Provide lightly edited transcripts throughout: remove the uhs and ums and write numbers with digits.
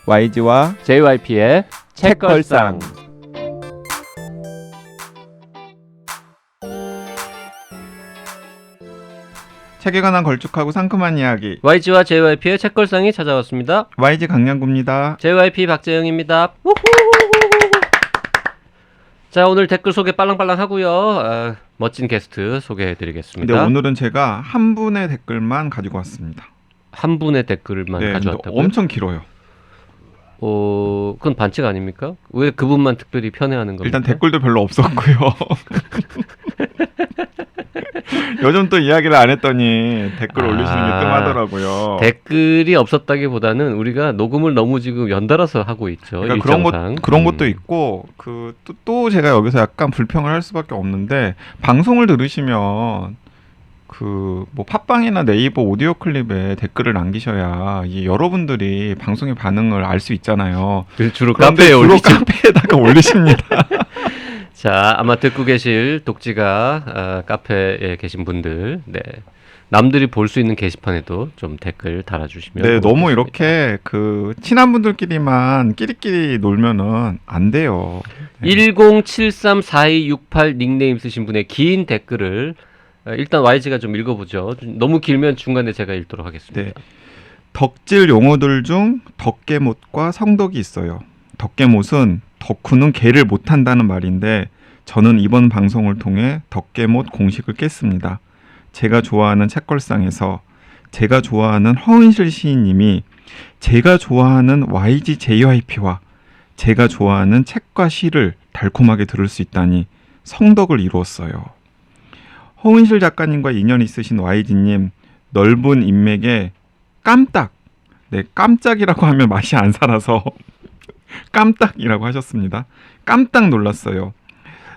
YG와 JYP의 책걸상. 책에 관한 걸쭉하고 상큼한 이야기 YG와 JYP의 책걸상이 찾아왔습니다. YG 강량구입니다. JYP 박재영입니다. 자, 오늘 댓글 소개 빨랑빨랑 하고요. 멋진 게스트 소개해드리겠습니다. 근데 오늘은 제가 한 분의 댓글만 가지고 왔습니다. 한 분의 댓글만 가져왔다고요? 엄청 길어요. 그건 반칙 아닙니까? 왜 그분만 특별히 편애하는 겁니까? 일단 댓글도 별로 없었고요. 요즘 또 이야기를 안 했더니 댓글 올리시는 게 뜸하더라고요. 댓글이 없었다기보다는 우리가 녹음을 너무 지금 연달아서 하고 있죠. 그러니까 그런 것도 있고 또 제가 여기서 약간 불평을 할 수밖에 없는데, 방송을 들으시면 뭐 팟빵이나 네이버 오디오 클립에 댓글을 남기셔야 여러분들이 방송의 반응을 알 수 있잖아요. 주로 그런데 카페에다가 올리십니다. 자, 아마 듣고 계실 독지가 카페에 계신 분들, 네, 남들이 볼 수 있는 게시판에도 좀 댓글 달아주시면. 네, 너무 이렇게 친한 분들끼리만 끼리끼리 놀면은 안 돼요. 네. 10734268 닉네임 쓰신 분의 긴 댓글을 일단 YG가 좀 읽어보죠. 너무 길면 중간에 제가 읽도록 하겠습니다. 네. 덕질 용어들 중 덕개못과 성덕이 있어요. 덕개못은 덕후는 개를 못한다는 말인데, 저는 이번 방송을 통해 덕개못 공식을 깼습니다. 제가 좋아하는 책걸상에서 제가 좋아하는 허은실 시인님이 제가 좋아하는 YG JYP와 제가 좋아하는 책과 시를 달콤하게 들을 수 있다니 성덕을 이루었어요. 허은실 작가님과 인연 있으신 YG님, 넓은 인맥에 깜딱, 깜짝이라고 하면 맛이 안 살아서 깜딱이라고 하셨습니다. 깜딱 놀랐어요.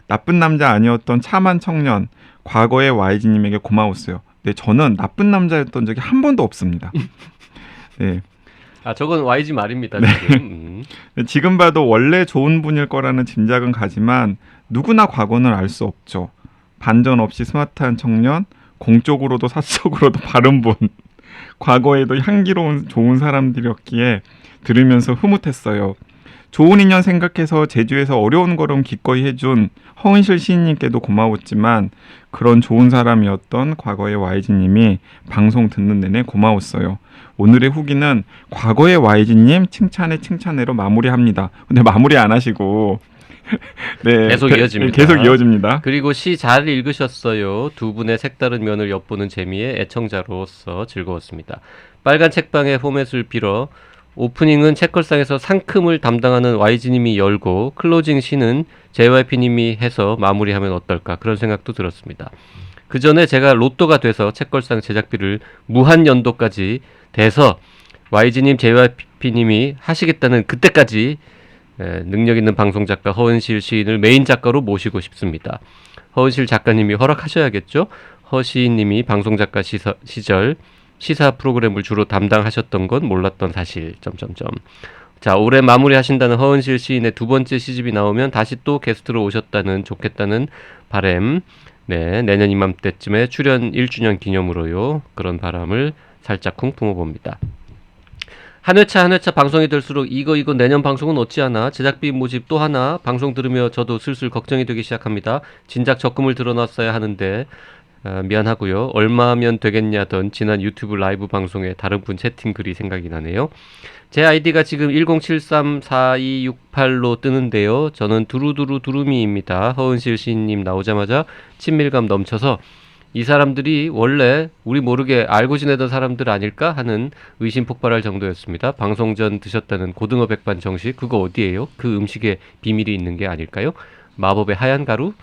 나쁜 남자 아니었던 참한 청년, 과거의 YG님에게 고마웠어요. 네, 저는 나쁜 남자였던 적이 한 번도 없습니다. 네. 저건 YG 말입니다. 네. 지금. 지금 봐도 원래 좋은 분일 거라는 짐작은 가지만 누구나 과거는 알 수 없죠. 반전 없이 스마트한 청년, 공적으로도 사적으로도 바른 분, 과거에도 향기로운 좋은 사람들이었기에 들으면서 흐뭇했어요. 좋은 인연 생각해서 제주에서 어려운 걸음 기꺼이 해준 허은실 시인님께도 고마웠지만, 그런 좋은 사람이었던 과거의 YG님이 방송 듣는 내내 고마웠어요. 오늘의 후기는 과거의 YG님 칭찬에 칭찬해로 마무리합니다. 근데 마무리 안 하시고 네, 계속 이어집니다. 계속 이어집니다. 그리고 시 잘 읽으셨어요. 두 분의 색다른 면을 엿보는 재미에 애청자로서 즐거웠습니다. 빨간 책방의 포맷을 빌어 오프닝은 책걸상에서 상큼을 담당하는 YG님이 열고 클로징 시는 JYP님이 해서 마무리하면 어떨까, 그런 생각도 들었습니다. 그 전에 제가 로또가 돼서 책걸상 제작비를 무한연도까지 돼서 YG님, JYP님이 하시겠다는 그때까지 능력 있는 방송작가 허은실 시인을 메인 작가로 모시고 싶습니다. 허은실 작가님이 허락하셔야겠죠? 허 시인님이 방송작가 시절 시사 프로그램을 주로 담당하셨던 건 몰랐던 사실. 자, 올해 마무리하신다는 허은실 시인의 두 번째 시집이 나오면 다시 또 게스트로 오셨다는 좋겠다는 바람. 네, 내년 이맘때쯤에 출연 1주년 기념으로요. 그런 바람을 살짝쿵 품어봅니다. 한 회차 방송이 될수록 이거 내년 방송은 어찌하나, 제작비 모집 또 하나, 방송 들으며 저도 슬슬 걱정이 되기 시작합니다. 진작 적금을 들어놨어야 하는데 미안하고요. 얼마면 되겠냐던 지난 유튜브 라이브 방송에 다른 분 채팅 글이 생각이 나네요. 제 아이디가 지금 10734268로 뜨는데요. 저는 두루미입니다. 허은실 시인님 나오자마자 친밀감 넘쳐서 이 사람들이 원래 우리 모르게 알고 지내던 사람들 아닐까 하는 의심 폭발할 정도였습니다. 방송 전 드셨다는 고등어 백반 정식, 그거 어디예요? 그 음식에 비밀이 있는 게 아닐까요? 마법의 하얀 가루?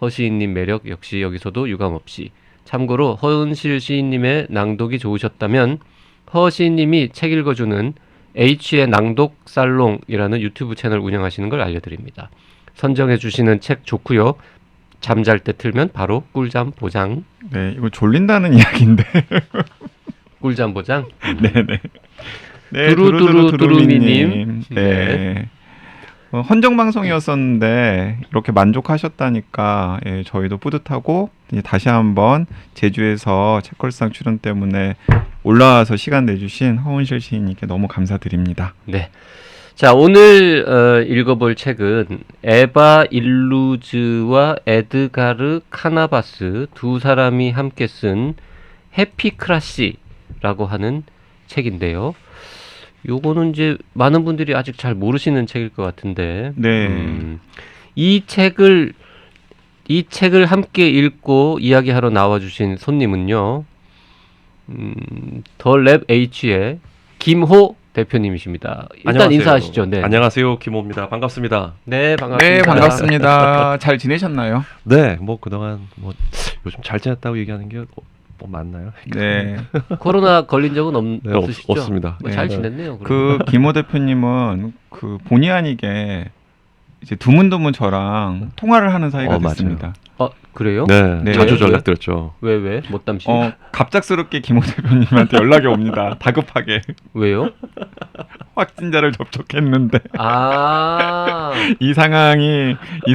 허시인님 매력 역시 여기서도 유감없이. 참고로 허은실 시인님의 낭독이 좋으셨다면 허시인님이 책 읽어주는 H의 낭독 살롱이라는 유튜브 채널 운영하시는 걸 알려드립니다. 선정해 주시는 책 좋고요. 잠잘 때 틀면 바로 꿀잠 보장. 네, 이거 졸린다는 이야기인데. 꿀잠 보장? 네네. 네, 두루미님. 네. 헌정 방송이었었는데 이렇게 만족하셨다니까 저희도 뿌듯하고, 다시 한번 제주에서 책걸상 출연 때문에 올라와서 시간 내주신 허은실 시인님께 너무 감사드립니다. 네. 자, 오늘 읽어볼 책은 에바 일루즈와 에드가르 카나바스 두 사람이 함께 쓴 해피크라시라고 하는 책인데요. 요거는 이제 많은 분들이 아직 잘 모르시는 책일 것 같은데, 네. 이 책을 함께 읽고 이야기하러 나와주신 손님은요, 더 랩 H의 김호 대표님이십니다. 일단 안녕하세요. 인사하시죠. 네. 안녕하세요. 김호입니다. 반갑습니다. 네, 반갑습니다. 네, 반갑습니다. 잘 지내셨나요? 네, 뭐 그동안 뭐 요즘 잘 지냈다고 얘기하는 게 뭐 맞나요? 네. 코로나 걸린 적은 네, 없으시죠? 없습니다. 뭐 네. 잘 지냈네요. 그럼. 그 김호 대표님은 그 본의 아니게 이제 드문드문 저랑 통화를 하는 사이가 맞아요. 됐습니다. 그래요? 네, 네. 자주 왜? 전락드렸죠. 왜? 못담시? 갑작스럽게 김호 대표님한테 연락이 옵니다. 다급하게 왜요? 확진자를 접촉했는데 아, 이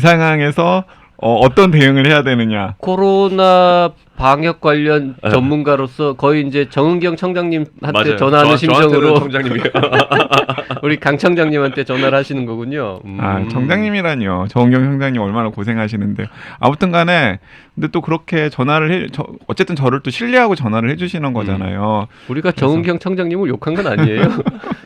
상황에서 어떤 대응을 해야 되느냐. 코로나 방역 관련 네. 전문가로서 거의 이제 정은경 청장님한테 맞아요. 전화하는 심정으로 청장님이 우리 강 청장님한테 전화를 하시는 거군요. 아, 청장님이라니요. 정은경 청장님 얼마나 고생하시는데. 아무튼간에 근데 또 그렇게 어쨌든 저를 또 신뢰하고 전화를 해주시는 거잖아요. 우리가 정은경 청장님을 욕한 건 아니에요.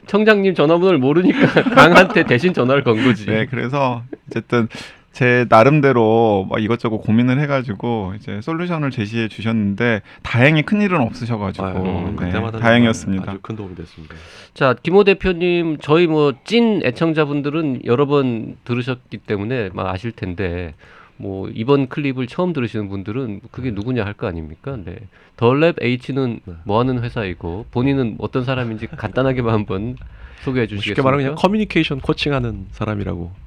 청장님 전화번호를 모르니까 강한테 대신 전화를 건 거지. 네, 그래서 어쨌든 제 나름대로 막 이것저것 고민을 해가지고 이제 솔루션을 제시해 주셨는데 다행히 큰 일은 없으셔가지고 네, 그때마다 다행이었습니다. 아주 큰 도움이 됐습니다. 자, 김호 대표님, 저희 뭐 찐 애청자분들은 여러 번 들으셨기 때문에 막 아실 텐데, 뭐 이번 클립을 처음 들으시는 분들은 그게 누구냐 할 거 아닙니까? 네. 더 랩 H는 네. 뭐 하는 회사이고 본인은 어떤 사람인지 간단하게만 한번 소개해 주시겠습니까? 쉽게 말하면 그냥 커뮤니케이션 코칭하는 사람이라고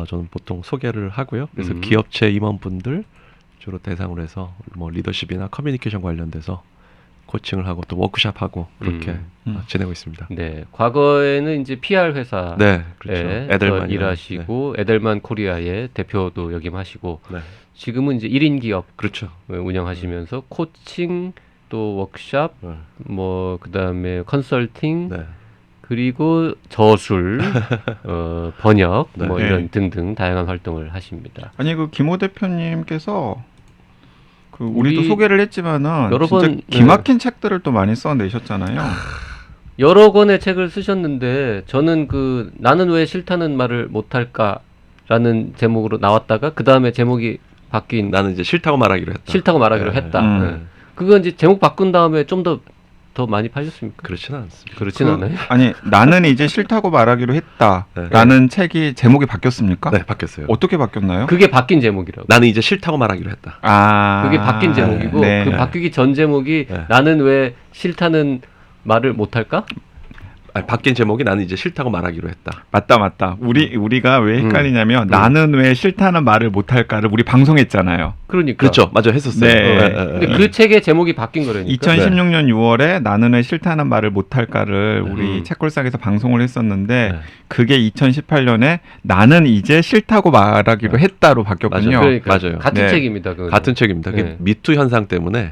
저는 보통 소개를 하고요. 그래서 기업체 임원분들 주로 대상으로 해서 뭐 리더십이나 커뮤니케이션 관련돼서 코칭을 하고 또 워크숍하고 그렇게 지내고 있습니다. 네, 과거에는 이제 PR 회사 네, 그렇죠. 에델만 일하시고 에델만 코리아의 대표도 역임하시고 네. 지금은 이제 1인 기업 그렇죠. 운영하시면서 코칭 또 워크숍 네. 뭐 그다음에 컨설팅 네. 그리고 저술 번역 네. 뭐 네. 이런 등등 다양한 활동을 하십니다. 아니 그 김호 대표님께서 그 우리도 우리 소개를 했지만은 여러 진짜 번, 기막힌 책들을 또 많이 써내셨잖아요. 여러 권의 책을 쓰셨는데 저는 그 나는 왜 싫다는 말을 못할까라는 제목으로 나왔다가 그 다음에 제목이 바뀐 나는 이제 싫다고 말하기로 했다. 싫다고 말하기로 네. 했다. 음. 네. 그건 이제 제목 바꾼 다음에 좀 더 많이 팔렸습니까? 그렇지는 않습니다. 그렇진 않아요. 아니 나는 이제 싫다고 말하기로 했다라는 책이 제목이 바뀌었습니까? 네, 바뀌었어요. 어떻게 바뀌었나요? 그게 바뀐 제목이라고. 나는 이제 싫다고 말하기로 했다. 그게 바뀐 제목이고 네. 그 바뀌기 전 제목이 네. 나는 왜 싫다는 말을 못할까? 아니, 바뀐 제목이 나는 이제 싫다고 말하기로 했다. 맞다. 우리가 왜 헷갈리냐면 나는 왜 싫다는 말을 못할까를 우리 방송했잖아요. 그러니까. 그렇죠. 맞아 했었어요. 네. 근데 그 책의 제목이 바뀐 거라니까. 2016년 6월에 나는 왜 싫다는 말을 못할까를 우리 책골상에서 방송을 했었는데 네. 그게 2018년에 나는 이제 싫다고 말하기로 했다로 바뀌었군요. 그러니까 맞아요. 같은 네. 책입니다. 그거는. 같은 책입니다. 그게 네. 미투 현상 때문에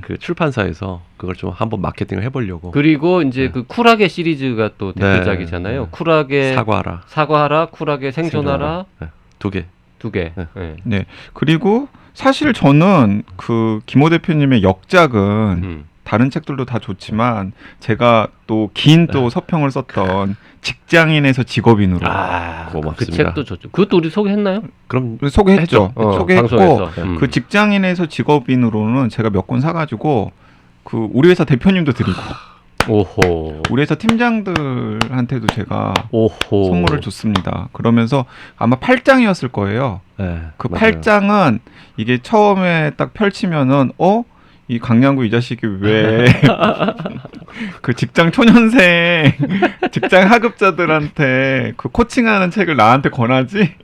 그 출판사에서 그걸 좀 한번 마케팅을 해보려고. 그리고 이제 네. 그 쿨하게 시리즈가 또 대표작이잖아요. 네. 쿨하게 사과하라. 쿨하게 생존하라. 네. 두 개. 두 개. 네. 네. 네. 그리고 사실 저는 그 김호 대표님의 역작은 다른 책들도 다 좋지만 제가 또 긴 또 서평을 썼던 직장인에서 직업인으로 그거 그 맞습니다. 책도 좋죠. 그것도 우리 소개했나요? 그럼 소개했죠. 소개했고 방송에서. 그 직장인에서 직업인으로는 제가 몇 권 사가지고 그 우리 회사 대표님도 드리고 오호. 우리 회사 팀장들한테도 제가 오호. 선물을 줬습니다. 그러면서 아마 8장이었을 거예요. 네, 그 맞아요. 8장은 이게 처음에 딱 펼치면은 이 강량구 이 자식이 왜 그 직장 초년생 직장 하급자들한테 그 코칭하는 책을 나한테 권하지?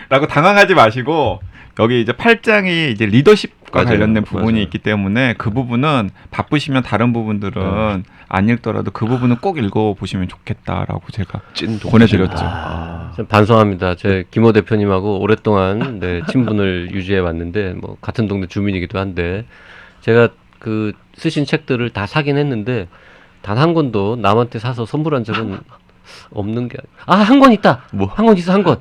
라고 당황하지 마시고 여기 이제 8장이 이제 리더십과 맞아요. 관련된 부분이 맞아요. 있기 때문에 그 부분은 바쁘시면 다른 부분들은 안 읽더라도 그 부분은 꼭 읽어보시면 좋겠다라고 제가 찐 보내드렸죠. 참 반성합니다. 제 김호 대표님하고 오랫동안 친분을 유지해 왔는데 뭐 같은 동네 주민이기도 한데 제가 그 쓰신 책들을 다 사긴 했는데 단 한 권도 남한테 사서 선물한 적은 없는 게 한 권 있다. 뭐? 한 권 있어 한 권.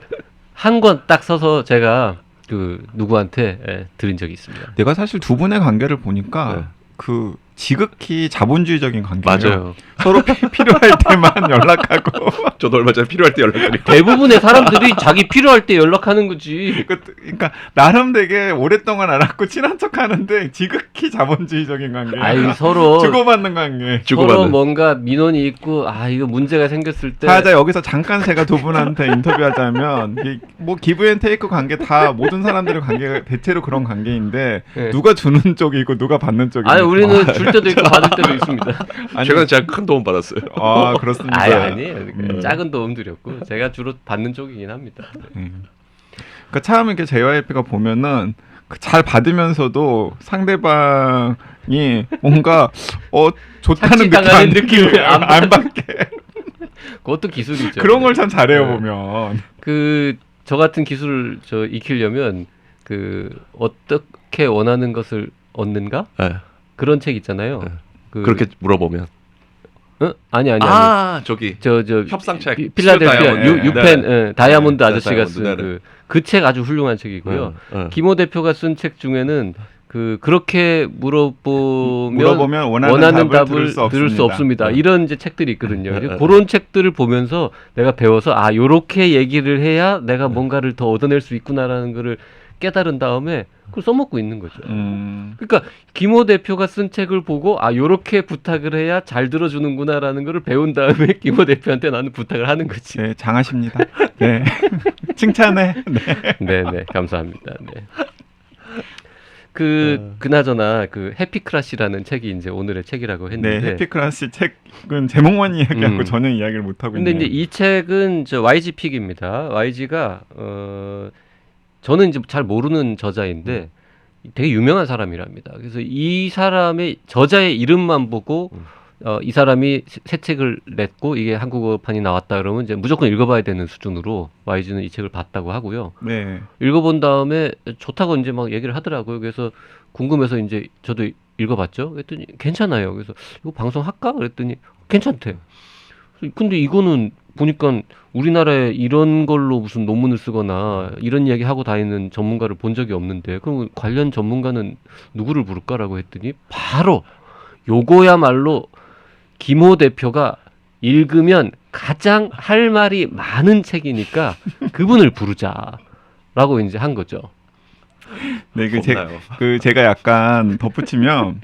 한 권 딱 써서 제가 그 누구한테 드린 적이 있습니다. 내가 사실 두 분의 관계를 보니까 네. 그 지극히 자본주의적인 관계예요. 맞아요. 서로 필요할 때만 연락하고. 저도 얼마 전에 필요할 때 연락드리고. 대부분의 사람들이 자기 필요할 때 연락하는 거지. 그러니까 나름 되게 오랫동안 알았고 친한 척하는데 지극히 자본주의적인 관계. 아유 서로 주고받는 관계. 서로 주고받는. 뭔가 민원이 있고 이거 문제가 생겼을 때 자 여기서 잠깐 제가 두 분한테 인터뷰하자면 뭐 기브앤테이크 관계 다 모든 사람들의 관계가 대체로 그런 관계인데 네. 누가 주는 쪽이고 누가 받는 쪽이고. 우리는 줄 때도 있고 받을 때도 있습니다. 아니, 최근에 제가 큰 도움 받았어요. 아 그렇습니다. 아니에요. 작은 도움 드렸고 제가 주로 받는 쪽이긴 합니다. 네. 그러니까 참 이렇게 JYP가 보면은 잘 받으면서도 상대방이 뭔가 좋다는 착취당하는 느낌을 느낌을 안 받게 그것도 기술이죠. 그런 걸 참 잘해요 네. 보면. 저 같은 기술을 익히려면 어떻게 원하는 것을 얻는가? 네. 그런 책 있잖아요. 네. 그렇게 물어보면. 아니. 저기 저 협상책. 필라델피아 다이아몬드. 유펜 다이아몬드 네, 아저씨가 다이아몬드, 쓴 네. 그 책 아주 훌륭한 책이고요. 김호 대표가 쓴 책 중에는 그렇게 물어보면 원하는 답을 들을 수 없습니다. 이런 이제 책들이 있거든요. 그런 책들을 보면서 내가 배워서 요렇게 얘기를 해야 내가 뭔가를 더 얻어낼 수 있구나라는 거를 깨달은 다음에 그걸 써먹고 있는 거죠. 그러니까 김호 대표가 쓴 책을 보고 요렇게 부탁을 해야 잘 들어주는구나라는 거를 배운 다음에 김호 대표한테 나는 부탁을 하는 거지. 네, 장하십니다. 네, 칭찬해. 네, 네, 감사합니다. 네. 그나저나 해피크라시라는 책이 이제 오늘의 책이라고 했는데. 네, 해피크라시 책은 제목만 이야기하고 음. 전혀 이야기를 못 하고 근데 있네요. 이제 이 책은 YG 픽입니다. YG가 저는 이제 잘 모르는 저자인데 되게 유명한 사람이랍니다. 그래서 이 사람의 저자의 이름만 보고 이 사람이 새 책을 냈고 이게 한국어판이 나왔다 그러면 이제 무조건 읽어봐야 되는 수준으로 YG는 이 책을 봤다고 하고요. 네, 읽어본 다음에 좋다고 이제 막 얘기를 하더라고요. 그래서 궁금해서 이제 저도 읽어봤죠. 그랬더니 괜찮아요. 그래서 이거 방송할까? 그랬더니 괜찮대. 근데 이거는 보니까 우리나라에 이런 걸로 무슨 논문을 쓰거나 이런 이야기 하고 다니는 전문가를 본 적이 없는데 그럼 관련 전문가는 누구를 부를까라고 했더니 바로 요거야말로 김호 대표가 읽으면 가장 할 말이 많은 책이니까 그분을 부르자라고 이제 한 거죠. 네, 없나요? 제가 약간 덧붙이면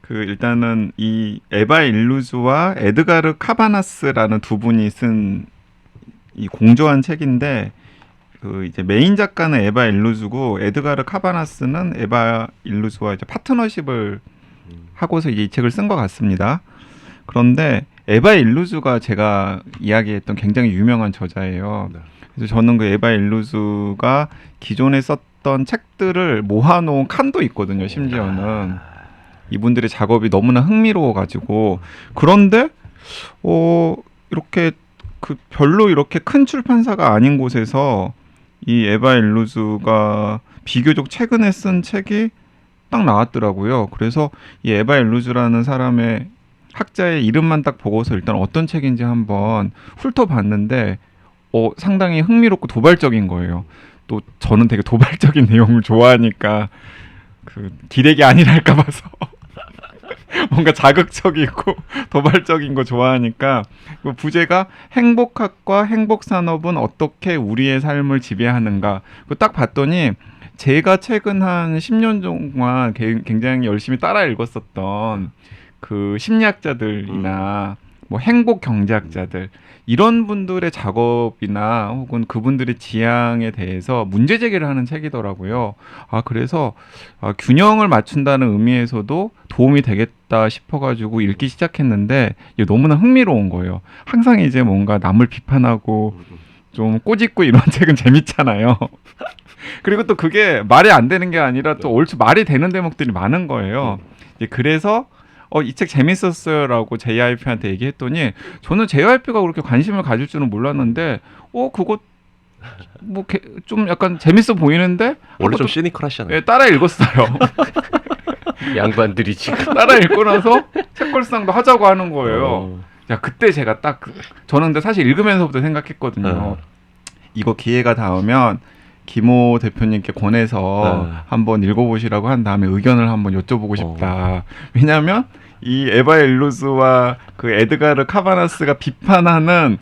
일단은 이 에바 일루즈와 에드가르 카바나스라는 두 분이 쓴 이 공조한 책인데 이제 메인 작가는 에바 일루즈고 에드가르 카바나스는 에바 일루즈와 이제 파트너십을 하고서 이 책을 쓴 것 같습니다. 그런데 에바 일루즈가 제가 이야기했던 굉장히 유명한 저자예요. 네. 그래서 저는 그 에바 일루즈가 기존에 썼던 책들을 모아놓은 칸도 있거든요. 심지어는 이분들의 작업이 너무나 흥미로워가지고 그런데 이렇게 별로 이렇게 큰 출판사가 아닌 곳에서 이 에바 일루즈가 비교적 최근에 쓴 책이 딱 나왔더라고요. 그래서 이 에바 일루즈라는 사람의 학자의 이름만 딱 보고서 일단 어떤 책인지 한번 훑어봤는데 상당히 흥미롭고 도발적인 거예요. 또 저는 되게 도발적인 내용을 좋아하니까 기레기 아니랄까 봐서 뭔가 자극적이고 도발적인 거 좋아하니까 부제가 행복학과 행복산업은 어떻게 우리의 삶을 지배하는가. 딱 봤더니 제가 최근 한 10년 동안 굉장히 열심히 따라 읽었었던 심리학자들이나 뭐 행복 경제학자들 이런 분들의 작업이나 혹은 그분들의 지향에 대해서 문제 제기를 하는 책이더라고요. 그래서 균형을 맞춘다는 의미에서도 도움이 되겠다 싶어가지고 읽기 시작했는데 이게 너무나 흥미로운 거예요. 항상 이제 뭔가 남을 비판하고 좀 꼬집고 이런 책은 재밌잖아요. 그리고 또 그게 말이 안 되는 게 아니라 또 옳지 말이 되는 대목들이 많은 거예요. 그래서 이 책 재밌었어요라고 JYP한테 얘기했더니 저는 JYP가 그렇게 관심을 가질 줄은 몰랐는데 그거 뭐 좀 약간 재밌어 보이는데 원래 좀 시니컬하시잖아요. 따라 읽었어요. 양반들이 지금. 따라 읽고 나서 책걸상도 하자고 하는 거예요. 야, 그때 제가 딱 저는 근데 사실 읽으면서부터 생각했거든요. 이거 기회가 닿으면 김호 대표님께 권해서 한번 읽어보시라고 한 다음에 의견을 한번 여쭤보고 싶다. 왜냐하면 이 에바 일루스와 그 에드가르 카바나스가 비판하는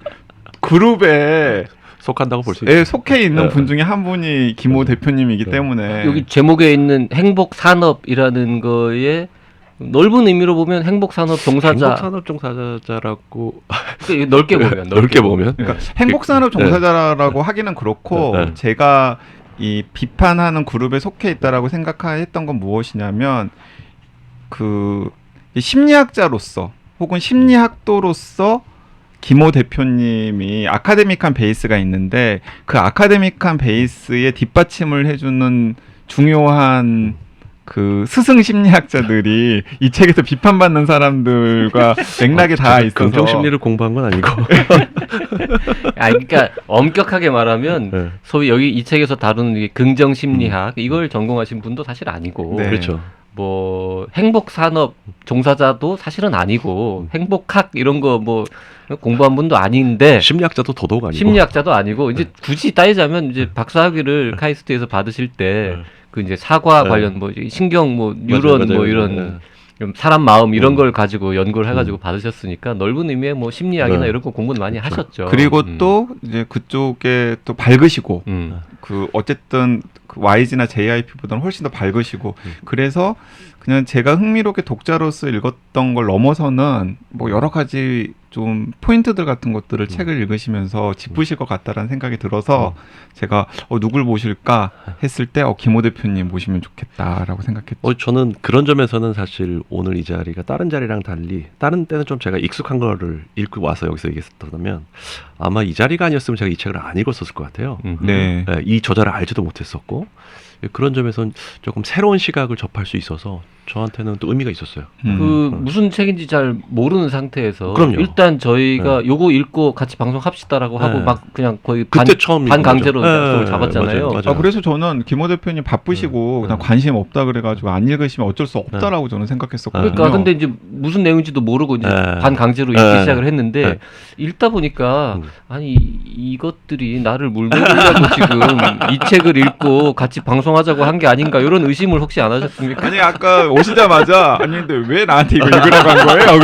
그룹에 속한다고 볼 수 있어요. 속해 있는 분 중에 한 분이 김호 대표님이기 때문에 여기 제목에 있는 행복 산업이라는 거에 넓은 의미로 보면 행복 산업 종사자. 행복 산업 종사자라고 넓게 보면 넓게 보면. 그러니까 행복산업 종사자라고 하기는 그렇고 제가 이 비판하는 그룹에 속해 있다라고 생각했던 건 무엇이냐면 그 심리학자로서 혹은 심리학도로서 김호 대표님이 아카데믹한 베이스가 있는데 그 아카데믹한 베이스에 뒷받침을 해주는 중요한 그 스승 심리학자들이 이 책에서 비판받는 사람들과 맥락에 닿아 있어서 긍정 심리를 공부한 건 아니고. 그러니까 엄격하게 말하면 소위 여기 이 책에서 다루는 이 긍정 심리학 이걸 전공하신 분도 사실 아니고 네. 그렇죠. 뭐 행복 산업 종사자도 사실은 아니고 행복학 이런 거 뭐 공부한 분도 아닌데 심리학자도 더더욱 아니고. 심리학자도 아니고 이제 굳이 따지자면 이제 박사학위를 카이스트에서 받으실 때 그 이제 사과 관련 뭐 신경 뭐 뉴런 맞아요. 뭐 이런 사람 마음 이런 걸 가지고 연구를 해가지고 받으셨으니까 넓은 의미의 뭐 심리학이나 이런 거 공부는 많이 하셨죠. 그리고 또 이제 그쪽에 또 밝으시고 그 어쨌든 그 YG나 JIP보다는 훨씬 더 밝으시고 그래서 그냥 제가 흥미롭게 독자로서 읽었던 걸 넘어서는 뭐 여러 가지 좀 포인트들 같은 것들을 책을 읽으시면서 짚으실 것 같다라는 생각이 들어서 제가 누굴 모실까 했을 때 김호 대표님 모시면 좋겠다라고 생각했죠. 저는 그런 점에서는 사실 오늘 이 자리가 다른 자리랑 달리 다른 때는 좀 제가 익숙한 거를 읽고 와서 여기서 얘기했었다면 아마 이 자리가 아니었으면 제가 이 책을 안 읽었었을 것 같아요. 네. 이 저자를 알지도 못했었고 그런 점에서는 조금 새로운 시각을 접할 수 있어서 저한테는 또 의미가 있었어요. 그 무슨 책인지 잘 모르는 상태에서 그럼요. 일단 저희가 요거 읽고 같이 방송합시다라고 하고 막 그냥 거의 그때 처음 반 읽은 강제로 거죠. 약속을 잡았잖아요. 맞아요. 그래서 저는 김호 대표님 바쁘시고 그냥 관심 없다 그래가지고 안 읽으시면 어쩔 수 없다라고 저는 생각했었거든요. 그러니까 근데 이제 무슨 내용인지도 모르고 이제 반 강제로 읽기 시작을 했는데 읽다 보니까 아니 이것들이 나를 물먹으려고 지금 이 책을 읽고 같이 방송하자고 한 게 아닌가 이런 의심을 혹시 안 하셨습니까? 아니 아까 오시자마자 아니 근데 왜 나한테 이거 읽으라고 한 거예요?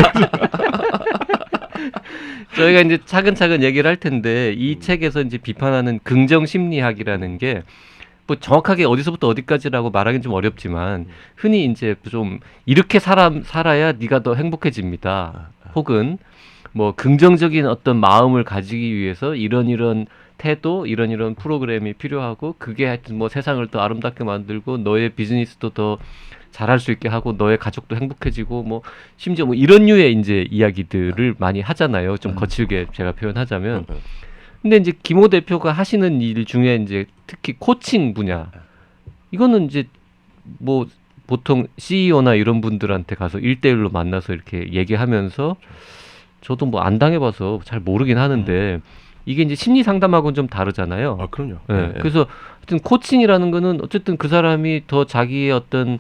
저희가 이제 차근차근 얘기를 할 텐데 이 책에서 이제 비판하는 긍정 심리학이라는 게 뭐 정확하게 어디서부터 어디까지라고 말하기는 좀 어렵지만 흔히 이제 좀 이렇게 살아야 네가 더 행복해집니다. 혹은 뭐 긍정적인 어떤 마음을 가지기 위해서 이런 태도, 이런 프로그램이 필요하고 그게 하여튼 뭐 세상을 더 아름답게 만들고 너의 비즈니스도 더 잘할 수 있게 하고 너의 가족도 행복해지고 뭐 심지어 뭐 이런 류의 이제 이야기들을 많이 하잖아요. 좀 거칠게 제가 표현하자면. 근데 이제 김호 대표가 하시는 일 중에 이제 특히 코칭 분야 이거는 이제 뭐 보통 CEO나 이런 분들한테 가서 1대1로 만나서 이렇게 얘기하면서 저도 뭐 안 당해봐서 잘 모르긴 하는데 이게 이제 심리 상담하고는 좀 다르잖아요. 아, 그럼요. 네. 그래서 하여튼 코칭이라는 거는 어쨌든 그 사람이 더 자기의 어떤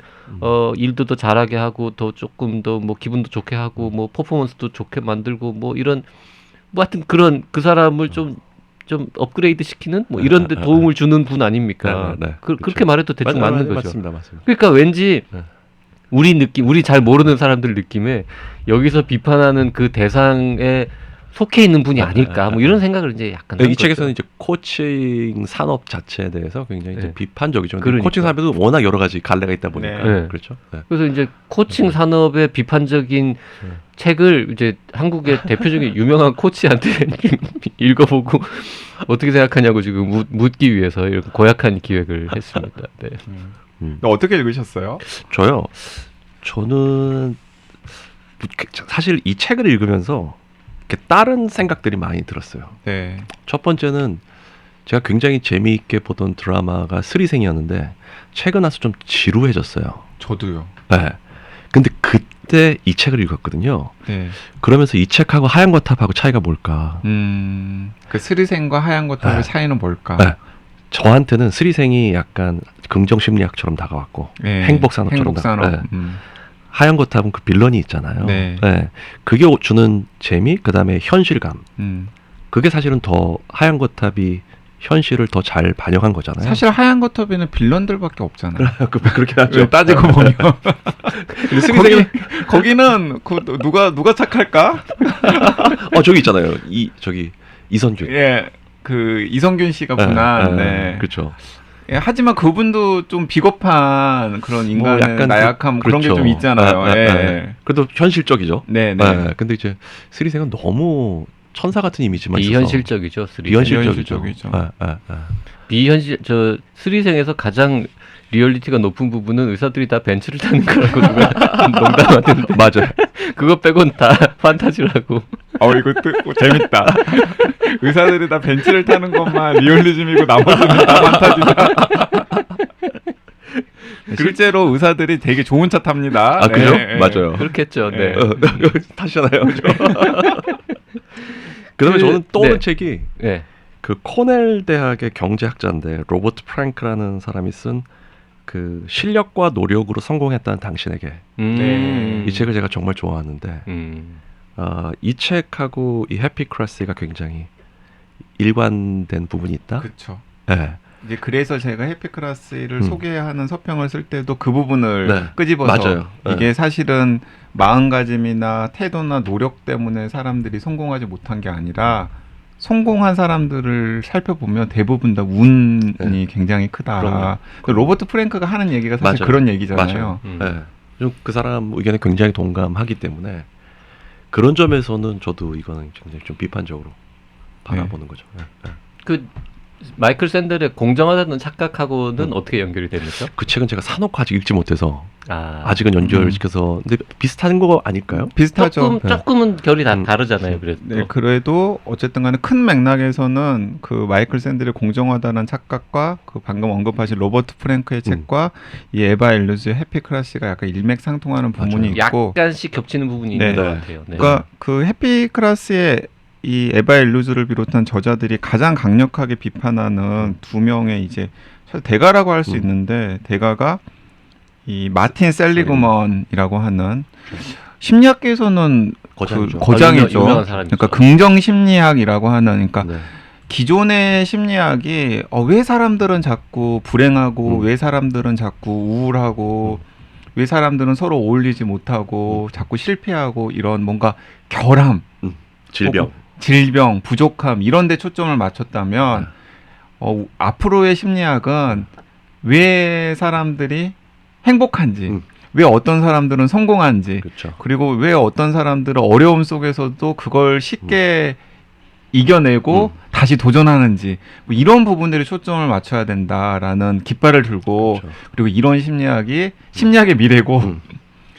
일도 더 잘하게 하고 더 조금 더 뭐 기분도 좋게 하고 뭐 퍼포먼스도 좋게 만들고 뭐 이런 뭐 하여튼 그런 그 사람을 좀 업그레이드 시키는 뭐 이런 데 도움을 주는 분 아닙니까? 그렇게 말해도 대충 맞는 거죠. 맞습니다. 그러니까 왠지 우리 잘 모르는 사람들 느낌에 여기서 비판하는 그 대상에 속해 있는 분이 아닐까 뭐 이런 생각을 이제 약간 이 책에서는 이제 코칭 산업 자체에 대해서 굉장히 이제 비판적이죠. 그러니까. 코칭 산업에도 워낙 여러 가지 갈래가 있다 보니까 그렇죠. 그래서 이제 코칭 산업의 비판적인 책을 이제 한국의 대표적인 유명한 코치한테 읽어보고 어떻게 생각하냐고 지금 묻기 위해서 이렇게 고약한 기획을 했습니다. 네. 어떻게 읽으셨어요? 저는 사실 이 책을 읽으면서 다른 생각들이 많이 들었어요. 네. 첫 번째는 제가 굉장히 재미있게 보던 드라마가 스리생이었는데 최근 와서 좀 지루해졌어요. 저도요. 네. 근데 그때 이 책을 읽었거든요. 네. 그러면서 이 책하고 하얀 거탑하고 차이가 뭘까? 그 스리생과 하얀 거탑의 차이는 뭘까? 네. 저한테는 스리생이 약간 긍정 심리학처럼 다가왔고 네. 행복 산업처럼 행복산업. 네. 하얀 거탑은 그 빌런이 있잖아요. 네. 네. 그게 주는 재미, 그다음에 현실감. 그게 사실은 더 하얀 거탑이 현실을 더 잘 반영한 거잖아요. 사실 하얀 거탑에는 빌런들밖에 없잖아요. 그렇게 하죠. 왜 따지고 보면 스리생은 거기는 누가 착할까? 저기 있잖아요. 저기 이선균. 예, 그 이성균 씨가 분한. 네. 그렇죠. 예, 하지만 그분도 좀 비겁한 그런 인간의 약간 나약함 그런 게 그렇죠. 좀 있잖아요. 예. 그래도 현실적이죠. 네, 네. 네. 근데 이제 스리생은 너무 천사 같은 이미지만 있어서 비현실적이죠. 스리생. 비현실적이죠. 비현실 저 스리생에서 가장 리얼리티가 높은 부분은 의사들이 다 벤츠를 타는 거라고 누가 농담하던데. 맞아요. 그거 빼곤 다 판타지라고. 이것도 재밌다. 의사들이 다 벤츠를 타는 것만 리얼리즘이고 나머지는 다 판타지다. 실제로 의사들이 되게 좋은 차 탑니다. 아, 그죠? 네, 맞아요. 그렇겠죠. 네. 타시잖아요. 그다음에 저는 떠오른 책이 네. 그 코넬 대학의 경제학자인데 로버트 프랭크라는 사람이 쓴 그 실력과 노력으로 성공했다는 당신에게 네. 이 책을 제가 정말 좋아하는데 이 책하고 이 해피크라시가 굉장히 일관된 부분이 있다. 그렇죠. 네. 이제 그래서 제가 해피클라스를 음. 소개하는 서평을 쓸 때도 그 부분을 네. 끄집어서 맞아요. 이게 사실은 마음가짐이나 태도나 노력 때문에 사람들이 성공하지 못한 게 아니라 성공한 사람들을 살펴보면 대부분 다 운이 네. 굉장히 크다. 그럼요. 로버트 프랭크가 하는 얘기가 사실 맞아요. 그런 얘기잖아요. 맞아요. 음. 네. 좀 그 사람 의견에 굉장히 동감하기 때문에 그런 점에서는 저도 이거는 굉장히 좀 비판적으로 바라보는 거죠. 네. 네. 그 마이클 샌델의 공정하다는 착각하고는 어떻게 연결이 됩니까? 그 책은 제가 사놓고 아직 읽지 못해서 아, 아직은 연결시켜서 근데 비슷한 거 아닐까요? 비슷하죠. 조금은 결이 다 음. 다르잖아요. 그래도 네, 그래도 어쨌든 간에 큰 맥락에서는 그 마이클 샌들의 공정하다는 착각과 그 방금 언급하신 로버트 프랭크의 책과 이 에바 일루즈의 해피클라시가 약간 일맥상통하는 부분이 맞아요. 있고 약간씩 겹치는 부분이 네. 있는 것 같아요. 네. 그러니까 그 해피클라스의 이 에바 일루즈를 비롯한 저자들이 가장 강력하게 비판하는 두 명의 이제 사실 대가라고 할 수 있는데 대가가 이 마틴 셀리그먼이라고 하는 심리학계에서는 거장이죠. 거장이죠. 유명한 사람이죠. 그러니까 긍정 심리학이라고 하는 그러니까 네. 기존의 심리학이 왜 사람들은 자꾸 불행하고 왜 사람들은 자꾸 우울하고 왜 사람들은 서로 어울리지 못하고 자꾸 실패하고 이런 뭔가 결함, 질병, 부족함 이런 데 초점을 맞췄다면 앞으로의 심리학은 왜 사람들이 행복한지 왜 어떤 사람들은 성공한지 그렇죠. 그리고 왜 어떤 사람들은 어려움 속에서도 그걸 쉽게 이겨내고 다시 도전하는지 뭐 이런 부분들이 초점을 맞춰야 된다라는 깃발을 들고 그렇죠. 그리고 이런 심리학이 심리학의 미래고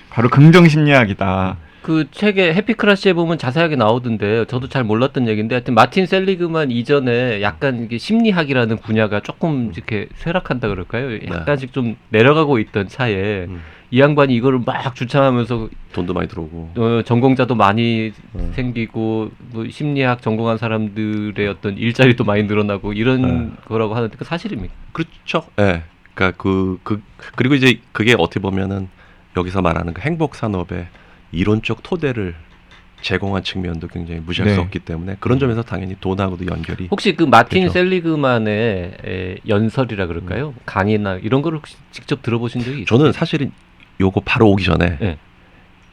바로 긍정 심리학이다. 그 책에 해피크라시에 보면 자세하게 나오던데 저도 잘 몰랐던 얘기인데 하여튼 마틴 셀리그만 이전에 약간 이게 심리학이라는 분야가 조금 이렇게 쇠락한다 그럴까요? 약간씩 좀 내려가고 있던 차에 이 양반이 이거를 막 주창하면서 돈도 많이 들어오고 전공자도 많이 생기고 뭐 심리학 전공한 사람들의 어떤 일자리도 많이 늘어나고 이런 거라고 하는데 그 사실입니까? 그렇죠. 예. 그러니까 그리고 이제 그게 어떻게 보면은 여기서 말하는 그 행복 산업의 이론적 토대를 제공한 측면도 굉장히 무시할 수 없기 때문에 그런 점에서 당연히 돈하고도 연결이. 혹시 그 마틴 그렇죠. 셀리그만의 연설이라 그럴까요? 강의나 이런 걸 혹시 직접 들어보신 적이 있어요? 저는 사실은 요거 바로 오기 전에 네.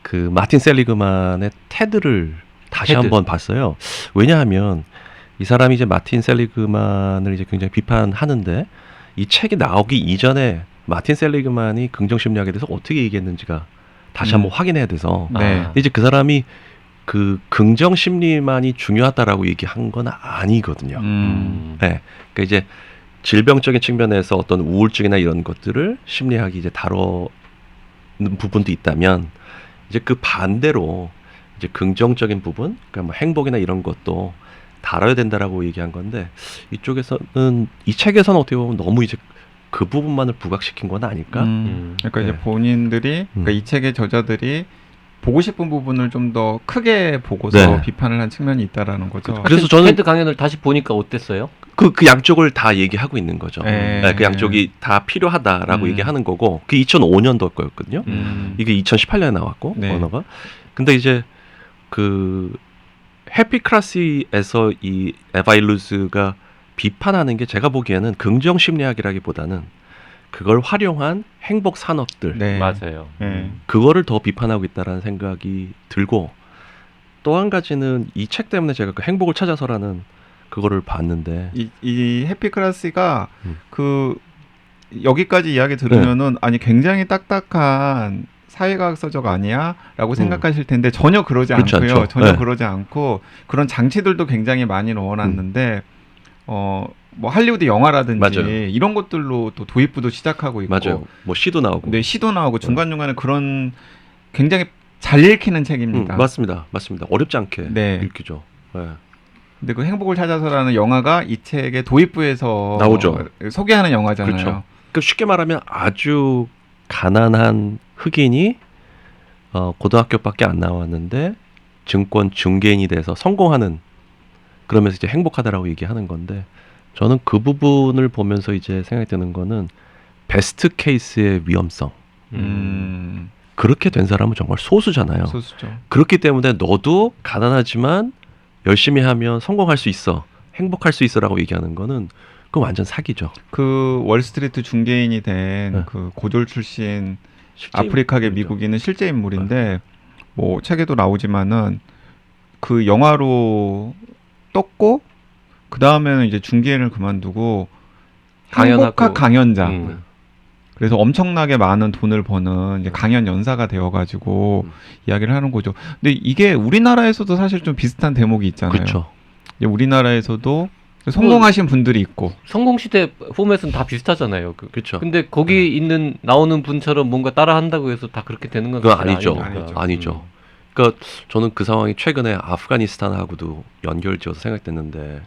그 마틴 셀리그만의 테드를 다시 한번 봤어요. 왜냐하면 이 사람이 이제 마틴 셀리그만을 이제 굉장히 비판하는데 이 책이 나오기 이전에 마틴 셀리그만이 긍정심리학에 대해서 어떻게 얘기했는지가 다시 한번 확인해야 돼서 네. 근데 이제 그 사람이 그 긍정심리만이 중요하다라고 얘기한 건 아니거든요. 네. 그러니까 이제 질병적인 측면에서 어떤 우울증이나 이런 것들을 심리학이 이제 다루는 부분도 있다면 이제 그 반대로 이제 긍정적인 부분, 그러니까 뭐 행복이나 이런 것도 다뤄야 된다라고 얘기한 건데 이쪽에서는 이 책에서는 어떻게 보면 너무 이제 그 부분만을 부각시킨 건 아닐까? 그러니까 이제 본인들이 그러니까 이 책의 저자들이 보고 싶은 부분을 좀 더 크게 보고서 네. 비판을 한 측면이 있다라는 거죠. 그래서 저는 테드 강연을 다시 보니까 어땠어요? 그 양쪽을 다 얘기하고 있는 거죠. 네. 네, 그 양쪽이 다 필요하다라고 얘기하는 거고 그 2005년도 거였거든요. 이게 2018년에 나왔고 네. 언어가. 근데 이제 그 해피크라시에서 이 에바 일루즈가 비판하는 게 제가 보기에는 긍정 심리학이라기보다는 그걸 활용한 행복 산업들 네. 맞아요. 네. 그거를 더 비판하고 있다라는 생각이 들고 또 한 가지는 이 책 때문에 제가 그 행복을 찾아서라는 그거를 봤는데 이 해피클래스가 음. 그 여기까지 이야기 들으면은 아니 굉장히 딱딱한 사회과학 서적 아니야라고 생각하실 텐데 전혀 그러지 그렇지 않고요. 않죠. 전혀 네. 그러지 않고 그런 장치들도 굉장히 많이 넣어놨는데 뭐 할리우드 영화라든지 맞아요. 이런 것들로 또 도입부도 시작하고 있고 맞아요. 뭐 시도 나오고. 네, 시도 나오고 중간중간에 그런 굉장히 잘 읽히는 책입니다. 맞습니다. 맞습니다. 어렵지 않게 네. 읽히죠. 네. 근데 그 행복을 찾아서라는 영화가 이 책의 도입부에서 나오죠. 소개하는 영화잖아요. 그렇죠. 그 쉽게 말하면 아주 가난한 흑인이 고등학교밖에 안 나왔는데 증권 중개인이 돼서 성공하는 그러면서 이제 행복하다라고 얘기하는 건데 저는 그 부분을 보면서 이제 생각이 드는 거는 베스트 케이스의 위험성. 그렇게 된 사람은 정말 소수잖아요. 소수죠. 그렇기 때문에 너도 가난하지만 열심히 하면 성공할 수 있어. 행복할 수 있어라고 얘기하는 거는 그건 완전 사기죠. 그 월스트리트 중개인이 된 네. 그 고졸 출신 실제 아프리카계 인물이죠. 미국인은 실제 인물인데 뭐 책에도 나오지만은 그 영화로 떴고 그 다음에는 이제 중개인을 그만두고 강연하고. 행복학 강연자. 음. 그래서 엄청나게 많은 돈을 버는 이제 강연 연사가 되어가지고 이야기를 하는 거죠. 근데 이게 우리나라에서도 사실 좀 비슷한 대목이 있잖아요. 그렇죠. 이제 우리나라에서도 성공하신 분들이 있고. 성공시대 포맷은 다 비슷하잖아요. 그렇죠. 근데 거기 있는 나오는 분처럼 뭔가 따라한다고 해서 다 그렇게 되는 건 그건 사실 아니죠. 아니니까. 아니죠. 그러니까 저는 그 상황이 최근에 아프가니스탄하고도 연결지어서 생각됐는데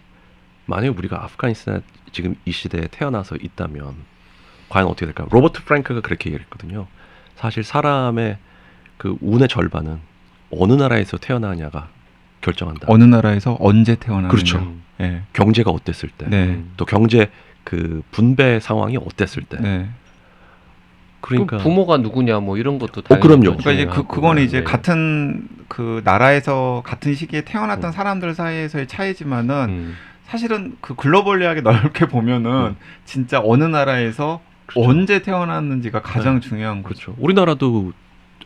만약에 우리가 아프가니스탄 지금 이 시대에 태어나서 있다면 과연 어떻게 될까요? 로버트 프랭크가 그렇게 얘기했거든요. 사실 사람의 그 운의 절반은 어느 나라에서 태어나냐가 결정한다. 어느 나라에서 언제 태어나느냐. 그렇죠. 예. 경제가 어땠을 때, 네. 또 경제 그 분배 상황이 어땠을 때. 네. 그러니까 그 부모가 누구냐 뭐 이런 것도 그럼요. 그러니까 이제 그거는 이제 네. 같은 그 나라에서 같은 시기에 태어났던 사람들 사이에서의 차이지만은 사실은 그 글로벌리하게 넓게 보면은 진짜 어느 나라에서 그렇죠. 언제 태어났는지가 가장 네. 중요한 거죠. 그렇죠. 우리나라도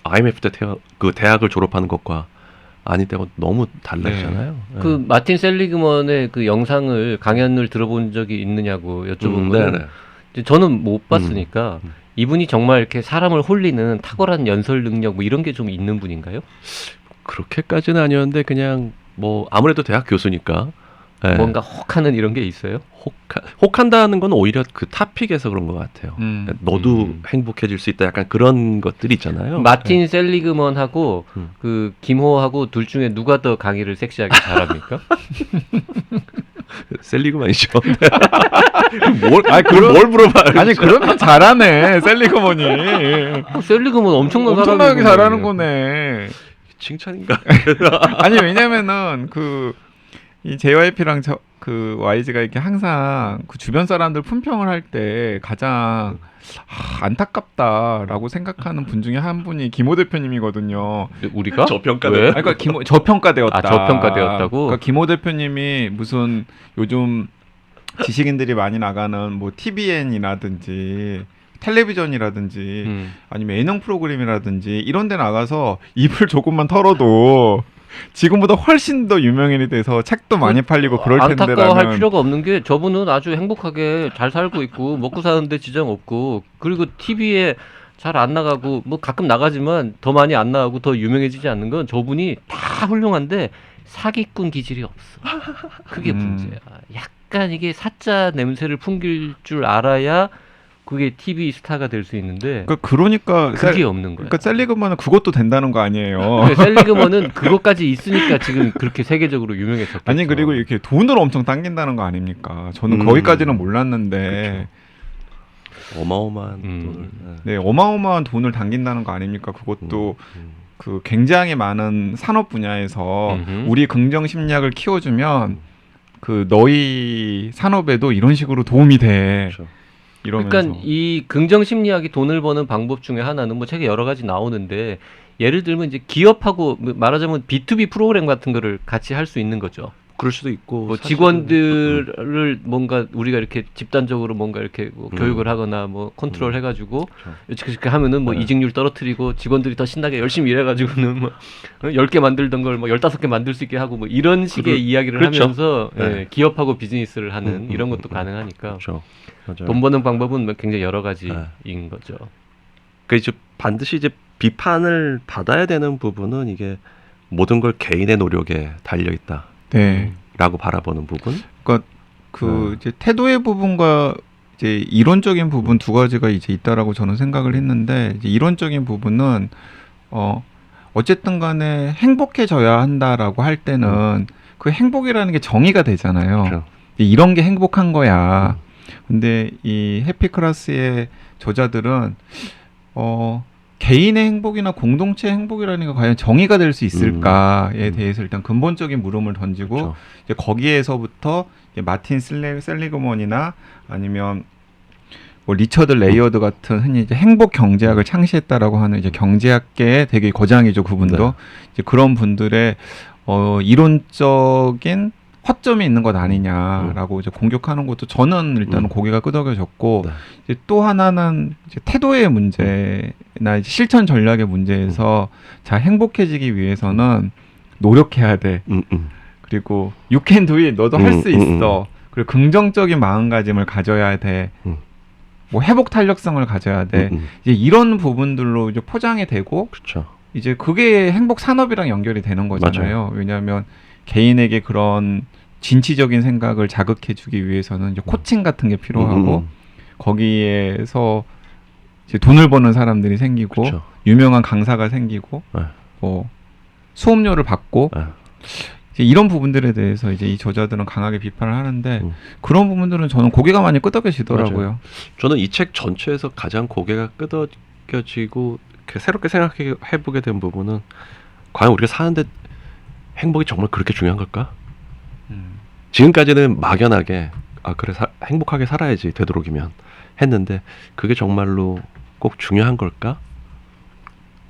IMF 때 그 대학을 졸업하는 것과 아닐 때가 너무 달라지잖아요. 네. 그 마틴 셀리그먼의 그 영상을 강연을 들어본 적이 있느냐고 여쭤보면 네네. 이제 저는 못 봤으니까 음. 이분이 정말 이렇게 사람을 홀리는 탁월한 연설 능력 뭐 이런 게 좀 있는 분인가요? 그렇게까지는 아니었는데 그냥 뭐 아무래도 대학 교수니까 네. 뭔가 혹하는 이런 게 있어요? 혹한다는 건 오히려 그 타픽에서 그런 것 같아요. 그러니까 너도 행복해질 수 있다. 약간 그런 것들 있잖아요. 마틴 셀리그먼하고 음. 그 김호하고 둘 중에 누가 더 강의를 섹시하게 잘합니까? 셀리그만이죠. 뭘 물어봐? 아니 그러면 잘하네 셀리그먼이. 셀리그먼 엄청난 엄청나게 사람이구나. 잘하는 거네. 칭찬인가? 아니 왜냐면은 이 JYP랑 그 YG가 이렇게 항상 그 주변 사람들 품평을 할 때 가장 안타깝다라고 생각하는 분 중에 한 분이 김호 대표님이거든요. 우리가? 저평가네. 왜? 아니, 그러니까 저평가되었다. 아, 저평가되었다고? 그러니까 김호 대표님이 무슨 요즘 지식인들이 많이 나가는 뭐 TVN이라든지 텔레비전이라든지 아니면 예능 프로그램이라든지 이런 데 나가서 입을 조금만 털어도 지금보다 훨씬 더 유명인이 돼서 책도 많이 팔리고 그럴 텐데라는. 안타까워할 필요가 없는 게 저분은 아주 행복하게 잘 살고 있고 먹고 사는데 지장 없고 그리고 TV에 잘 안 나가고 뭐 가끔 나가지만 더 많이 안 나가고 더 유명해지지 않는 건 저분이 다 훌륭한데 사기꾼 기질이 없어. 그게 문제야. 약간 이게 사짜 냄새를 풍길 줄 알아야 그게 TV 스타가 될 수 있는데 그러니까 그게 없는 거야. 그러니까 셀리그먼은 그것도 된다는 거 아니에요. 셀리그먼은 그것까지 있으니까 지금 그렇게 세계적으로 유명해졌겠죠. 아니 그리고 이렇게 돈을 엄청 당긴다는 거 아닙니까? 저는 거기까지는 몰랐는데 어마어마한 돈을. 네 어마어마한 돈을 당긴다는 거 아닙니까? 그것도 그 굉장히 많은 산업 분야에서 음흠. 우리 긍정 심리학을 키워주면 그 너희 산업에도 이런 식으로 도움이 돼. 그렇죠. 이러면서. 그러니까 이 긍정 심리학이 돈을 버는 방법 중에 하나는 뭐 책에 여러 가지 나오는데 예를 들면 이제 기업하고 말하자면 B2B 프로그램 같은 거를 같이 할 수 있는 거죠. 그럴 수도 있고 뭐 사실은- 직원들을 뭔가 우리가 이렇게 집단적으로 뭔가 이렇게 뭐 교육을 하거나 뭐 컨트롤 해가지고 이렇게 하면은 뭐 네. 이직률 떨어뜨리고 직원들이 더 신나게 열심히 일해가지고는 뭐 10개 만들던 걸 뭐 15개 만들 수 있게 하고 뭐 이런 식의 이야기를 그렇죠. 하면서 네. 예, 기업하고 비즈니스를 하는 이런 것도 가능하니까 그렇죠. 맞아요. 돈 버는 방법은 뭐 굉장히 여러 가지인 네. 거죠. 그 이제 반드시 이제 비판을 받아야 되는 부분은 이게 모든 걸 개인의 노력에 달려 있다라고 네. 바라보는 부분. 그 이제 태도의 부분과 이제 이론적인 부분 두 가지가 이제 있다라고 저는 생각을 했는데 이제 이론적인 부분은 어쨌든 간에 행복해져야 한다라고 할 때는 그 행복이라는 게 정의가 되잖아요. 그렇죠. 이런 게 행복한 거야. 근데 이 해피클래스의 저자들은 개인의 행복이나 공동체의 행복이라는 게 과연 정의가 될 수 있을까에 대해서 일단 근본적인 물음을 던지고 그렇죠. 이제 거기에서부터 이제 마틴 셀리그먼이나 아니면 뭐 리처드 레이어드 같은 흔히 이제 행복 경제학을 창시했다라고 하는 이제 경제학계의 되게 거장이죠, 그분도. 네. 이제 그런 분들의 이론적인 허점이 있는 것 아니냐라고 이제 공격하는 것도 저는 일단은 고개가 끄덕여졌고 네. 이제 또 하나는 이제 태도의 문제나 이제 실천 전략의 문제에서 자 행복해지기 위해서는 노력해야 돼. 그리고 you can do it. 너도 할 수 있어. 그리고 긍정적인 마음가짐을 가져야 돼. 뭐 회복 탄력성을 가져야 돼. 이제 이런 부분들로 이제 포장이 되고 그렇죠. 이제 그게 행복 산업이랑 연결이 되는 거잖아요. 왜냐하면 개인에게 그런 진취적인 생각을 자극해주기 위해서는 이제 코칭 같은 게 필요하고 거기에서 이제 돈을 버는 사람들이 생기고 그렇죠. 유명한 강사가 생기고 네. 뭐 수업료를 받고 네. 이제 이런 부분들에 대해서 이제 이 저자들은 강하게 비판을 하는데 그런 부분들은 저는 고개가 많이 끄덕여지더라고요. 저는 이 책 전체에서 가장 고개가 끄덕여지고 이렇게 새롭게 생각해보게 된 부분은 과연 우리가 사는데 행복이 정말 그렇게 중요한 걸까? 지금까지는 막연하게 그래 행복하게 살아야지 되도록이면 했는데 그게 정말로 꼭 중요한 걸까?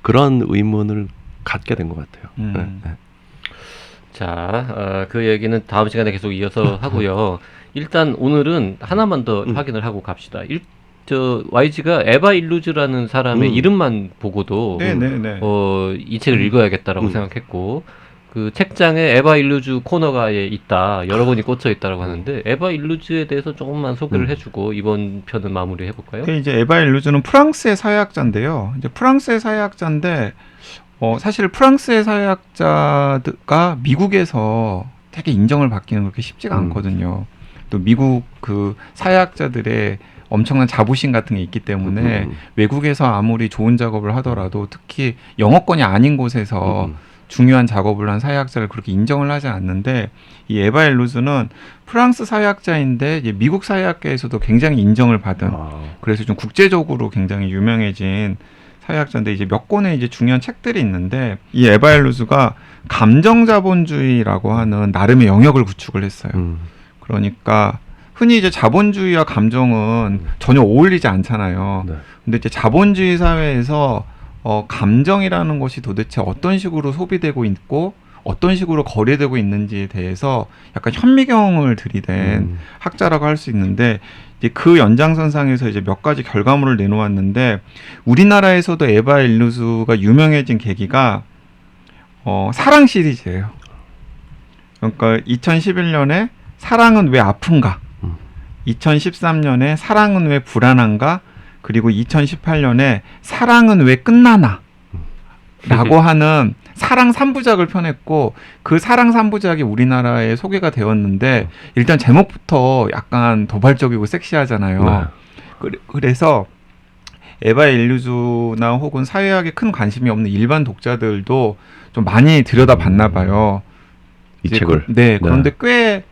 그런 의문을 갖게 된 것 같아요. 네. 자, 그 얘기는 다음 시간에 계속 이어서 하고요. 일단 오늘은 하나만 더 확인을 하고 갑시다. YG가 에바 일루즈라는 사람의 이름만 보고도 네네네. 이 책을 읽어야겠다라고 생각했고 그 책장에 에바 일루즈 코너가 있다. 여러 권이 꽂혀 있다라고 하는데 에바 일루즈에 대해서 조금만 소개를 해주고 이번 편은 마무리해 볼까요? 이제 에바 일루즈는 프랑스의 사회학자인데요. 이제 프랑스의 사회학자인데 사실 프랑스의 사회학자가 미국에서 되게 인정을 받기는 그렇게 쉽지가 않거든요. 또 미국 그 사회학자들의 엄청난 자부심 같은 게 있기 때문에 외국에서 아무리 좋은 작업을 하더라도 특히 영어권이 아닌 곳에서 중요한 작업을 한 사회학자를 그렇게 인정을 하지 않는데 이 에바 일루즈는 프랑스 사회학자인데 이제 미국 사회학계에서도 굉장히 인정을 받은 그래서 좀 국제적으로 굉장히 유명해진 사회학자인데 이제 몇 권의 이제 중요한 책들이 있는데 이 에바 일루즈가 감정자본주의라고 하는 나름의 영역을 구축을 했어요. 그러니까 흔히 이제 자본주의와 감정은 전혀 어울리지 않잖아요. 네. 근데 이제 자본주의 사회에서 감정이라는 것이 도대체 어떤 식으로 소비되고 있고 어떤 식으로 거래되고 있는지에 대해서 약간 현미경을 들이댄 학자라고 할 수 있는데 이제 그 연장선상에서 이제 몇 가지 결과물을 내놓았는데 우리나라에서도 에바 일루즈가 유명해진 계기가 사랑 시리즈예요. 그러니까 2011년에 사랑은 왜 아픈가? 2013년에 사랑은 왜 불안한가? 그리고 2018년에 사랑은 왜 끝나나? 라고 하는 사랑 3부작을 펴냈고 그 사랑 3부작이 우리나라에 소개가 되었는데 일단 제목부터 약간 도발적이고 섹시하잖아요. 그래서 에바 일루즈나 혹은 사회학에 큰 관심이 없는 일반 독자들도 좀 많이 들여다봤나 봐요. 이 책을. 그런데 꽤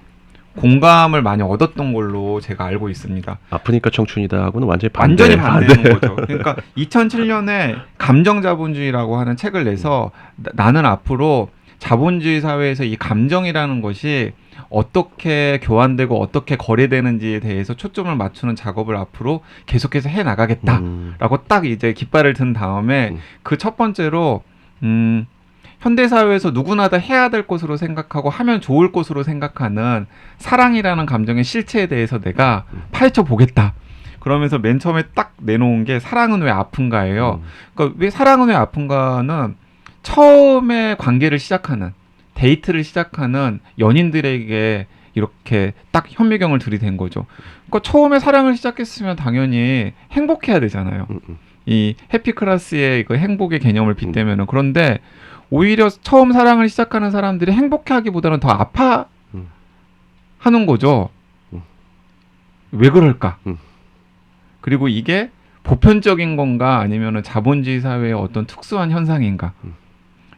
공감을 많이 얻었던 걸로 제가 알고 있습니다. 아프니까 청춘이다하고는 완전히 완전히 반대는 거죠. 그러니까 2007년에 감정자본주의라고 하는 책을 내서 나는 앞으로 자본주의 사회에서 이 감정이라는 것이 어떻게 교환되고 어떻게 거래되는지에 대해서 초점을 맞추는 작업을 앞으로 계속해서 해 나가겠다라고 딱 이제 깃발을 든 다음에 그 첫 번째로 현대 사회에서 누구나 다 해야 될 것으로 생각하고 하면 좋을 것으로 생각하는 사랑이라는 감정의 실체에 대해서 내가 파헤쳐 보겠다. 그러면서 맨 처음에 딱 내놓은 게 사랑은 왜 아픈가예요. 그러니까 왜 사랑은 왜 아픈가는 처음에 관계를 시작하는 데이트를 시작하는 연인들에게 이렇게 딱 현미경을 들이댄 거죠. 그러니까 처음에 사랑을 시작했으면 당연히 행복해야 되잖아요. 이 해피클래스의 그 행복의 개념을 빗대면은. 그런데 오히려 처음 사랑을 시작하는 사람들이 행복해하기보다는 더 아파하는 거죠. 왜 그럴까? 그리고 이게 보편적인 건가 아니면은 자본주의 사회의 어떤 특수한 현상인가?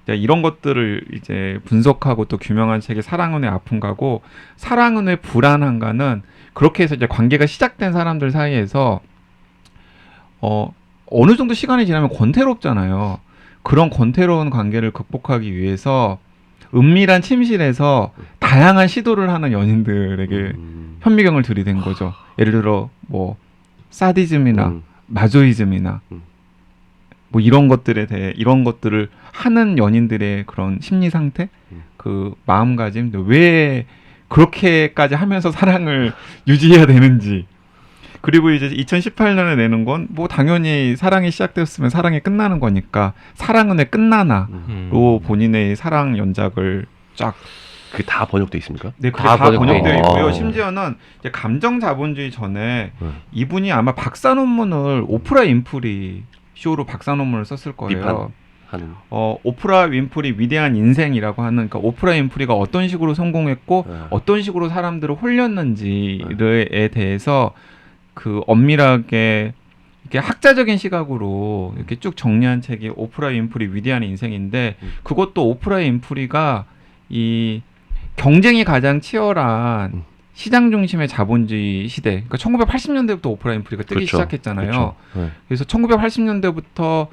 이런 것들을 이제 분석하고 또 규명한 책이 사랑은 왜 아픈가고, 사랑은 왜 불안한가는 그렇게 해서 이제 관계가 시작된 사람들 사이에서 어느 정도 시간이 지나면 권태롭잖아요. 그런 권태로운 관계를 극복하기 위해서 은밀한 침실에서 다양한 시도를 하는 연인들에게 현미경을 들이댄 거죠. 예를 들어 뭐 사디즘이나 마조이즘이나 뭐 이런 것들에 대해, 이런 것들을 하는 연인들의 그런 심리 상태, 그 마음가짐, 왜 그렇게까지 하면서 사랑을 유지해야 되는지. 그리고 이제 2018년에 내는 건 뭐 당연히 사랑이 시작되었으면 사랑이 끝나는 거니까 사랑은 왜 끝나나로 본인의 사랑 연작을 쫙. 그게 다 번역돼 있습니까? 네, 그게 다 다 번역되어 있고요. 아. 심지어는 이제 감정 자본주의 전에 이분이 아마 박사 논문을 오프라 윈프리 쇼로 박사 논문을 썼을 거예요. 하는. 오프라 윈프리 위대한 인생이라고 하는, 그러니까 오프라 윈프리가 어떤 식으로 성공했고 어떤 식으로 사람들을 홀렸는지에 대해서 그 엄밀하게 이렇게 학자적인 시각으로 이렇게 쭉 정리한 책이 오프라 윈프리 위대한 인생인데, 그것도 오프라 윈프리가 이 경쟁이 가장 치열한 시장 중심의 자본주의 시대, 그러니까 1980년대부터 오프라 윈프리가 뜨기 그렇죠. 시작했잖아요. 그렇죠. 네. 그래서 1980년대부터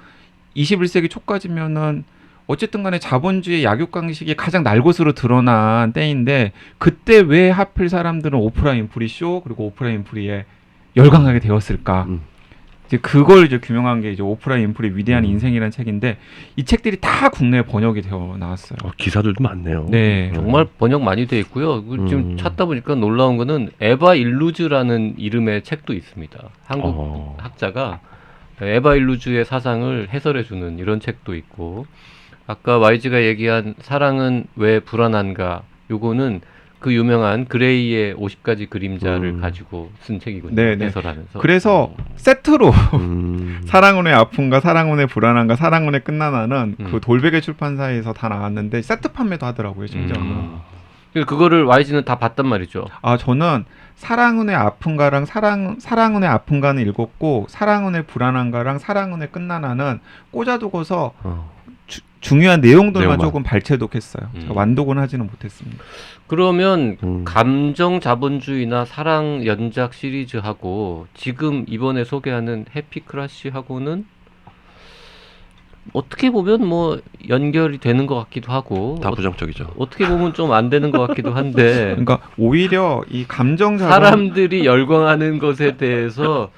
21세기 초까지면은 어쨌든 간에 자본주의 약육강식이 가장 날것으로 드러난 때인데, 그때 왜 하필 사람들은 오프라 윈프리 쇼 그리고 오프라 윈프리에 열광하게 되었을까? 이제 그걸 이제 규명한 게 이제 오프라 윈프리 위대한 인생이라는 책인데, 이 책들이 다 국내에 번역이 되어 나왔어요. 기사들도 많네요. 네. 정말 번역 많이 돼 있고요. 지금 찾다 보니까 놀라운 거는 에바 일루즈라는 이름의 책도 있습니다. 한국 학자가 에바 일루즈의 사상을 해설해주는 이런 책도 있고, 아까 YG가 얘기한 사랑은 왜 불안한가, 요거는 그 유명한 그레이의 50가지 그림자를 가지고 쓴 책이군요. 네네. 해설하면서. 그래서 세트로 사랑은 왜 아픈가, 사랑은 왜 불안한가, 사랑은 왜 끝나나는 그 돌베개 출판사에서 다 나왔는데 세트 판매도 하더라고요, 심지어는. 그거를 YG는 다 봤단 말이죠. 아, 저는 사랑은 왜 아픈가랑 사랑은 왜 아픈가는 읽었고, 사랑은 왜 불안한가랑 사랑은 왜 끝나나는 꽂아두고서 중요한 내용들만 내용만. 조금 발췌독했어요. 제가 완독은 하지는 못했습니다. 그러면 감정 자본주의나 사랑 연작 시리즈하고 지금 이번에 소개하는 해피크라시하고는 어떻게 보면 뭐 연결이 되는 것 같기도 하고, 다 부정적이죠. 어떻게 보면 좀 안 되는 것 같기도 한데 그러니까 오히려 이 감정 자본, 사람들이 열광하는 것에 대해서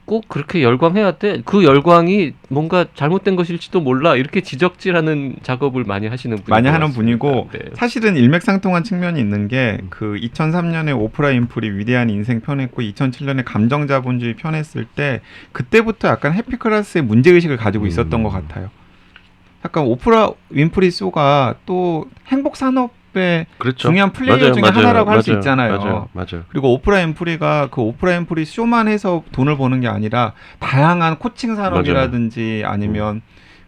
꼭 그렇게 열광해야 돼? 그 열광이 뭔가 잘못된 것일지도 몰라, 이렇게 지적질하는 작업을 많이 하시는 분이 많이 하는 분이고, 네. 사실은 일맥상통한 측면이 있는 게 그 2003년에 오프라 윈프리 위대한 인생 편했고 2007년에 감정 자본주의 편했을 때 그때부터 약간 해피클래스의 문제의식을 가지고 있었던 것 같아요. 약간 오프라 윈프리 쇼가 또 행복 산업의 그렇죠. 중요한 플레이어 중에 하나라고 할 수 있잖아요. 맞아요. 그리고 오프라 윈프리가 그 오프라 윈프리 쇼만 해서 돈을 버는 게 아니라 다양한 코칭 산업이라든지 아니면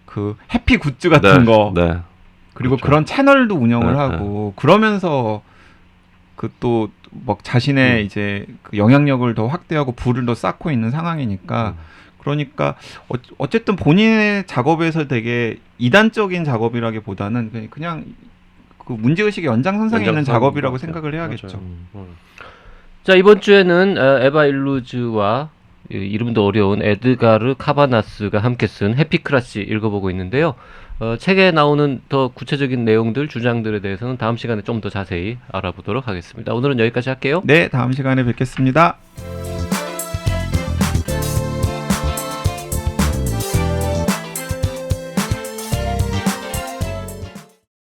그 해피 굿즈 같은 거, 네. 그리고 그렇죠. 그런 채널도 운영을 네, 하고 그러면서 그 또 막 자신의 이제 그 영향력을 더 확대하고 부를 더 쌓고 있는 상황이니까, 그러니까 어쨌든 본인의 작업에서 되게 이단적인 작업이라기보다는 그냥 그 문제의식의 연장선상에 있는 연장선 작업이라고 같아요. 생각을 해야겠죠. 맞아요. 자, 이번 주에는 에바 일루즈와 이름도 어려운 에드가르 카바나스가 함께 쓴 해피크라시 읽어보고 있는데요. 책에 나오는 더 구체적인 내용들, 주장들에 대해서는 다음 시간에 좀 더 자세히 알아보도록 하겠습니다. 오늘은 여기까지 할게요. 네, 다음 시간에 뵙겠습니다.